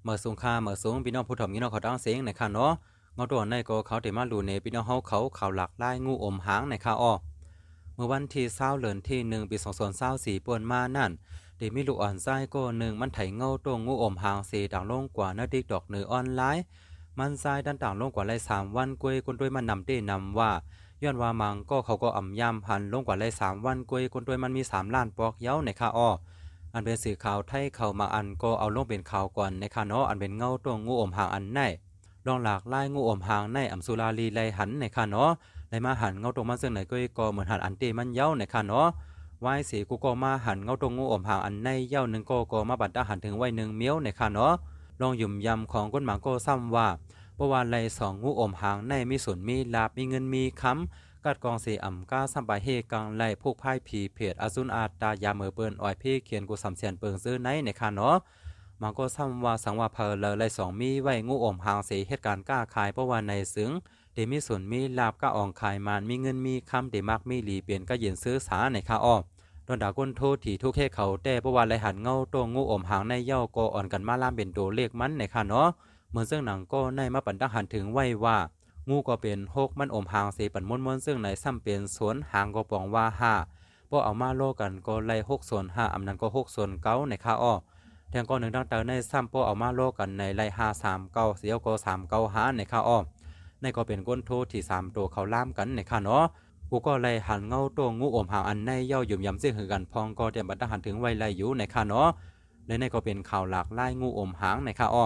เมื่อสูงค่าเมื่อสูงพี่น้องผู้ถ่อมพี่น้องเขาตั้งเสียงในค่ะเนาะเงาตัวในก็เขาเดมาลูในพี่น้องเขาข่าวหลักไล่งูอมหางในค่ะอ้อเมื่อวันที่20เดือนที่1 ปี2024ป่วนมานั่นเดมีลูกอ่อนไส้ก็หนึ่งมันไถเงาตัวงูอมหางสีต่างลงกว่านาดิกดอกเหนือออนไลน์มันทรายด้านต่างลงกว่าไร3 วันกวยคนด้วยมันนำเต้นำว่าย้อนว่ามังก็เขาก็อ่ำยำหันลงกว่าไร3 วันกวยคนด้วยมันมี3 ล้านปอกเย้าในค่ะอ้อ อันเป็นสื่อข่าวไทยเข้ามาอันก็เอาลงเป็นข่าวก่อนในคาเนาะอันเป็นเงาตัวงูอมหางอันในลองหลากไล่งูอมหางในอัมสุราลีไลหันในคาเนาะในมาหันเงาตรงมันซึ่งไหนก็เหมือนหันอันเตมันเย้าในคาเนาะไว้สีกูก็มาหันเงาตรงงูอมหางอันในเย้าหนึ่งก็มาบัดดาหันถึงไว้1 เมี้ยวในคาเนาะลองหยุ่มยำของก้นหมาก็ซ้ำว่าเพราะว่าไล2 งูอมหางในมีส่วนมีลาบมีเงินมีค้ำกัดกองเสียอ่ำก้าสัมปะเฮกังไล่พวกพ่ายผีเพจอาซุนอาตายาเมือเปิ้นอ้อยพี่เขียนกูสำเสียนเปิงซื้อไหนในค่ะเนาะมันก็ซ้ำว่าสังว่าเพลเลย2 มีไว้งูอมหางเสียเหตุการณ์กล้าขายเพราะว่าในซึ้งเดมีส่วนมีลาบก้าอ่องขายมานมีเงินมีคำเดมักมีหลีเปลี่ยนก็เย็นซื้อสาในค่ะอ้อโดนด่าก้นโทษถี่ทุกแค่เขาแต่เพราะว่าไรหันเงาตัวงูอมหางในเย้าก็อ่อนกันมาล่ามเป็นโตเลขมันในค่ะเนาะเหมือนซึ่งหนังก็ในมาปันตังหันถึงไว้ว่า งูก็เป็น6มันอมหางสีปันม้วนซึ่งในซ้ำเป็นสวนหางก็ปองว่า5พอเอามาโลกันก็ไล่6/5อำนั้นก็6/9ในค่าอ้อแทงก็หนึ่งดังเตอในซ้ำพอเอามาโลกันในไล่539เสียวก็395ในค่าอ้อในก็เป็นก้นโทที่3ตัวเขาล่ามกันในค่าเนาะกูก็ไล่หันเงาตัวงูอมหางอันในเย่าหยุ่มยำเสียงหือกันพองก็เตรียมบัตรหันถึงไวไล่อยู่ในค่าเนาะและในก็เป็นข่าวหลากไล่งูอมหางในค่าอ้อ